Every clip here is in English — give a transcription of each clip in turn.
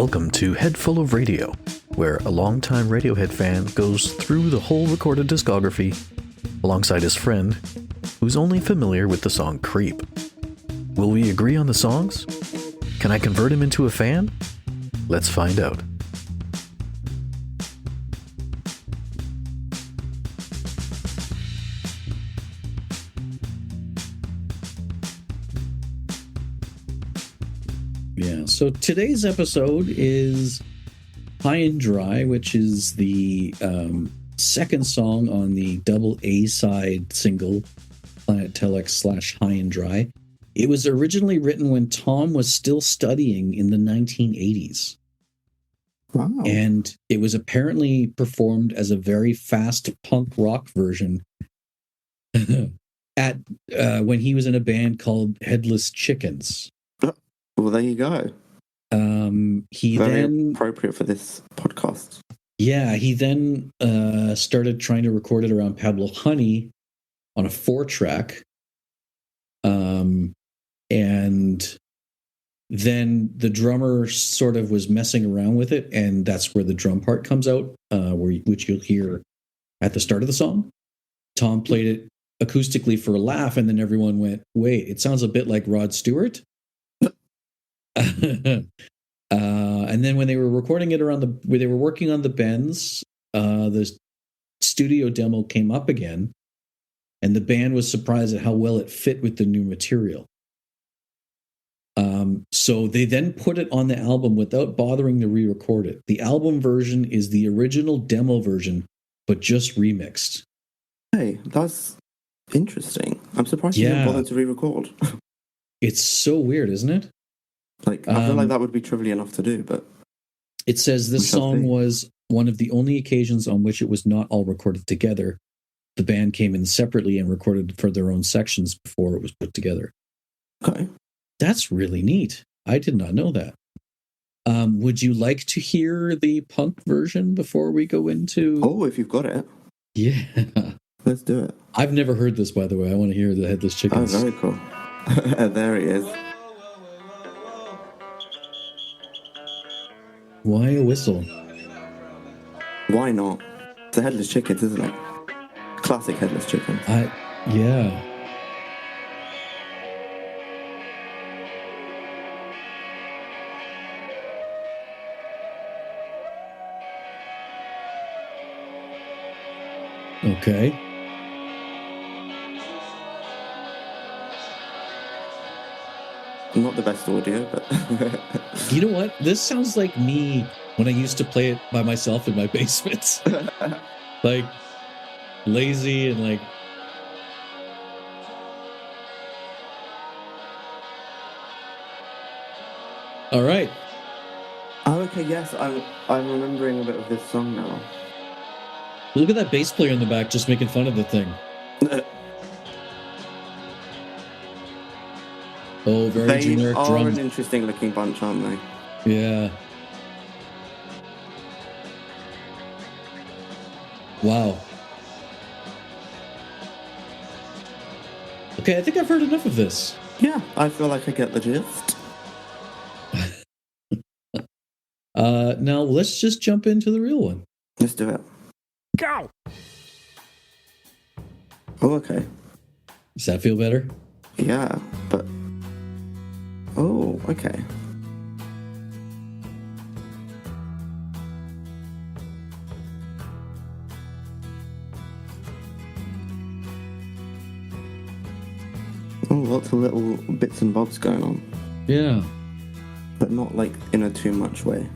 Welcome to Head Full of Radio, where a longtime Radiohead fan goes through the whole recorded discography alongside his friend, who's only familiar with the song Creep. Will we agree on the songs? Can I convert him into a fan? Let's find out. Yeah, so today's episode is High and Dry, which is the second song on the double A-side single, Planet Telex / High and Dry. It was originally written when Tom was still studying in the 1980s. Wow. And it was apparently performed as a very fast punk rock version at when he was in a band called Headless Chickens. Well, there you go. He Very then appropriate for this podcast. Yeah, he then started trying to record it around Pablo Honey on a 4-track. And then the drummer sort of was messing around with it, and that's where the drum part comes out, which you'll hear at the start of the song. Tom played it acoustically for a laugh, and then everyone went, wait, it sounds a bit like Rod Stewart. And then when they were recording it when they were working on the bends, the studio demo came up again, and the band was surprised at how well it fit with the new material. So they then put it on the album without bothering to re-record it. The album version is the original demo version, but just remixed. Hey, that's interesting. I'm surprised you didn't bother to re-record. It's so weird, isn't it? Like, I feel like that would be trivial enough to do, but... It says this song was one of the only occasions on which it was not all recorded together. The band came in separately and recorded for their own sections before it was put together. Okay. That's really neat. I did not know that. Would you like to hear the punk version before we go into... Oh, if you've got it. Yeah. Let's do it. I've never heard this, by the way. I want to hear the Headless Chickens. Oh, very cool. There he is. Why a whistle? Why not? It's the Headless Chickens, isn't it? Classic Headless Chickens. Yeah. Okay. Not the best audio, but... You know what? This sounds like me when I used to play it by myself in my basement. Like, lazy and like... All right. Oh, okay, yes, I'm remembering a bit of this song now. Look at that bass player in the back just making fun of the thing. Oh, very generic drums. They are an interesting looking bunch, aren't they? Yeah. Wow. Okay, I think I've heard enough of this. Yeah, I feel like I get the gist. Now let's just jump into the real one. Let's do it. Go! Oh, okay. Does that feel better? Yeah, but... Oh, okay. Oh, lots of little bits and bobs going on. Yeah. But not, like, in a too much way.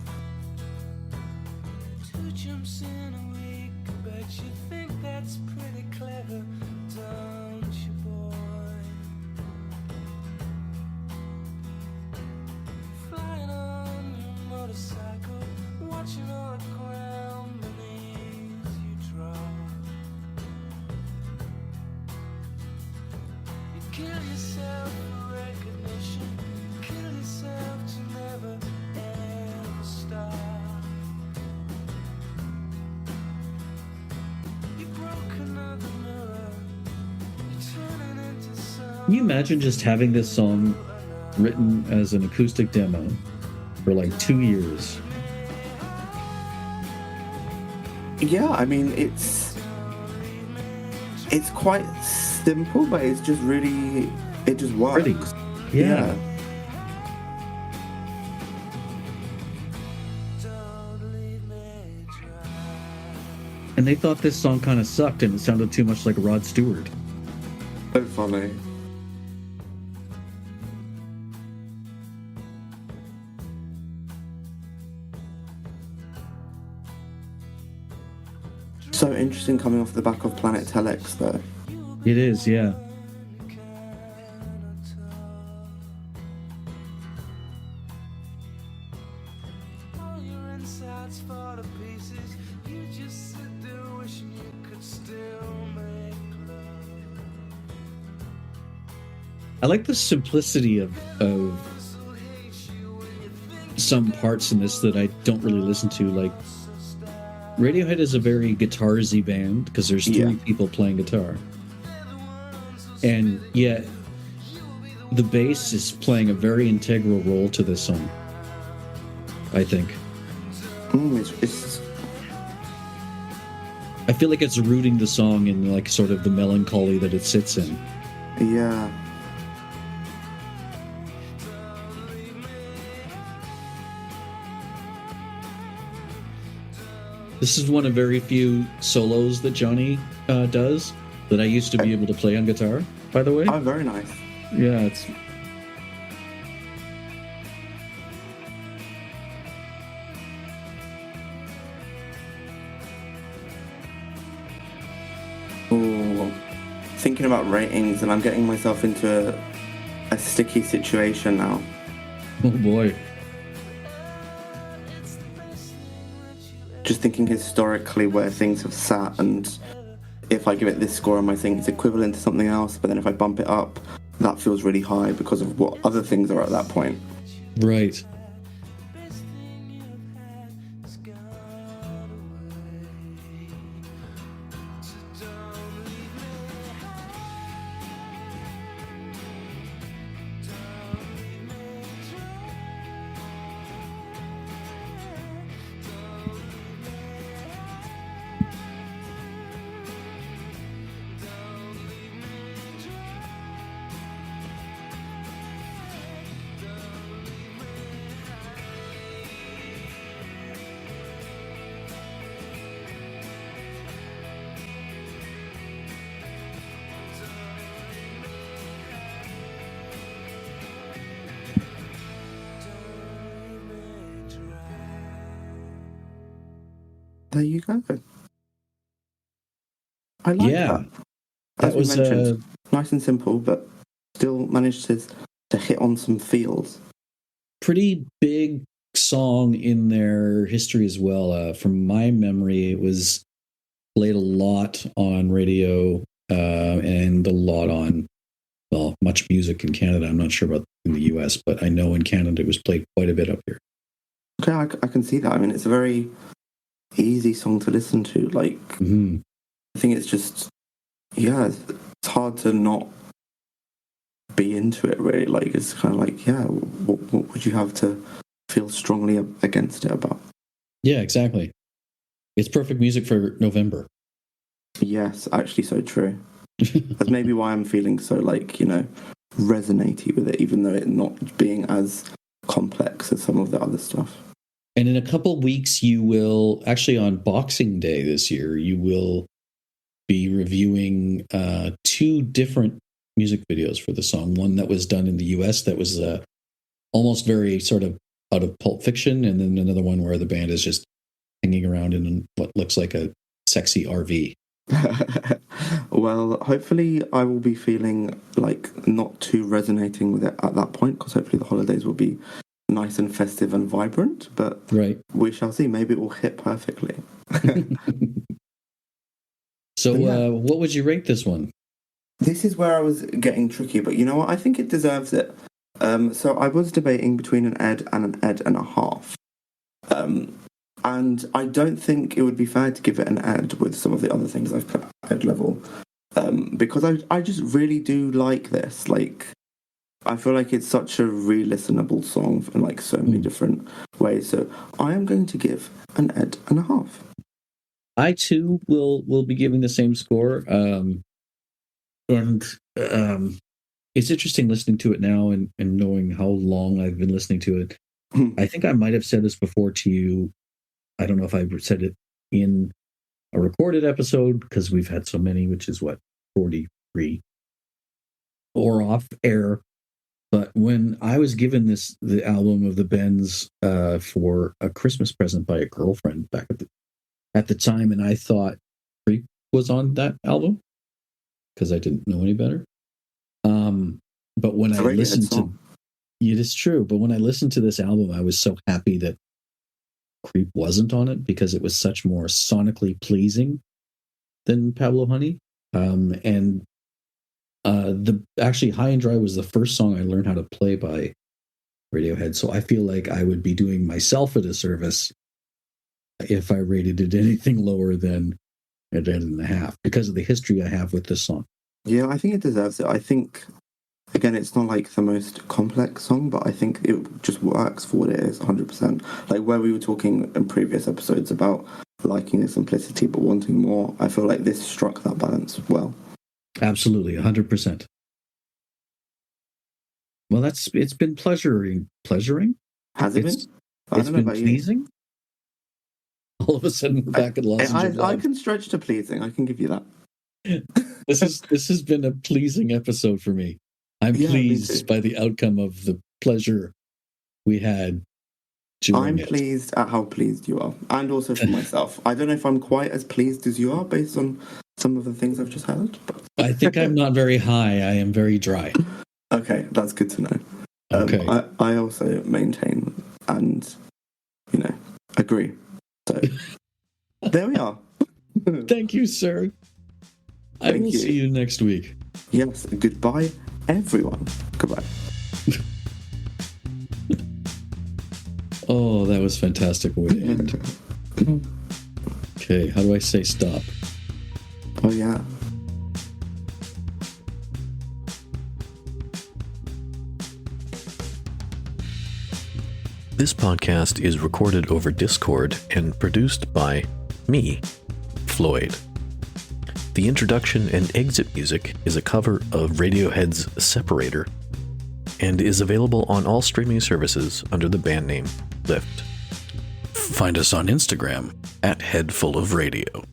Can you imagine just having this song written as an acoustic demo for like 2 years. Yeah, I mean, it's quite simple, but it's just really, it just works. Pretty. Yeah. And they thought this song kind of sucked and it sounded too much like Rod Stewart. So funny. So interesting coming off the back of Planet Telex, though. It is, yeah. I like the simplicity of some parts in this that I don't really listen to. Like, Radiohead is a very guitar-y band because there's three people playing guitar. And yet, the bass is playing a very integral role to this song, I think. I feel like it's rooting the song in, like, sort of the melancholy that it sits in. Yeah. This is one of very few solos that Johnny does that I used to be able to play on guitar, by the way. Oh, very nice. Yeah, it's... Ooh. Thinking about ratings, and I'm getting myself into a sticky situation now. Oh, boy. Just thinking historically where things have sat, and if I give it this score, I might think it's equivalent to something else, but then if I bump it up, that feels really high because of what other things are at that point. Right. There you go. I like that. As we mentioned, nice and simple, but still managed to hit on some feels. Pretty big song in their history as well. From my memory, it was played a lot on radio and a lot on, well, much music in Canada. I'm not sure about in the US, but I know in Canada it was played quite a bit up here. Okay, I can see that. I mean, it's a very easy song to listen to. Like, I think it's just, yeah, it's hard to not be into it, really. Like, it's kind of like, yeah, what would you have to feel strongly against it about? Yeah, exactly. It's perfect music for November. Yes, actually so true. That's maybe why I'm feeling so, like, you know, resonatey with it, even though it not being as complex as some of the other stuff. And in a couple weeks, you will, actually on Boxing Day this year, you will be reviewing 2 different music videos for the song. One that was done in the US that was almost very sort of out of Pulp Fiction, and then another one where the band is just hanging around in what looks like a sexy RV. Well, hopefully I will be feeling like not too resonating with it at that point, because hopefully the holidays will be nice and festive and vibrant, but right. We shall see. Maybe it will hit perfectly. So what would you rate this one? This is where I was getting tricky, but you know what? I think it deserves it. So I was debating between an Ed and an Ed and a half. And I don't think it would be fair to give it an Ed with some of the other things I've put at Ed level. Because I just really do like this. Like, I feel like it's such a re-listenable song in like so many different ways. So I am going to give an Ed and a half. I too will be giving the same score. And it's interesting listening to it now and knowing how long I've been listening to it. I think I might have said this before to you. I don't know if I said it in a recorded episode because we've had so many, which is 43, or off air. But when I was given the album of the Bends for a Christmas present by a girlfriend back at the time, and I thought Creep was on that album because I didn't know any better. But when I listened to it is true, but when I listened to this album, I was so happy that Creep wasn't on it because it was such more sonically pleasing than Pablo Honey. And actually High and Dry was the first song I learned how to play by Radiohead. So I feel like I would be doing myself a disservice if I rated it anything lower than a Dead and a Half because of the history I have with this song. Yeah, I think it deserves it. I think, again, it's not like the most complex song, but I think it just works for what it is, 100%. Like where we were talking in previous episodes about liking the simplicity but wanting more, I feel like this struck that balance well. Absolutely, 100%. Well, it's been pleasuring. Has it been? It's been pleasing. All of a sudden, we're back at Los Angeles. I can stretch to pleasing. I can give you that. This has been a pleasing episode for me. I'm pleased by the outcome of the pleasure we had. I'm pleased at how pleased you are, and also for myself. I don't know if I'm quite as pleased as you are based on some of the things I've just heard. But I think I'm not very high. I am very dry. Okay, that's good to know. Okay. I also maintain and, agree. So there we are. Thank you, sir. I will see you next week. Yes, goodbye, everyone. Goodbye. Oh, that was fantastic way to end. Okay, how do I say stop? Oh, yeah. This podcast is recorded over Discord and produced by me, Floyd. The introduction and exit music is a cover of Radiohead's Separator and is available on all streaming services under the band name Lift. Find us on Instagram @HeadFullOfRadio.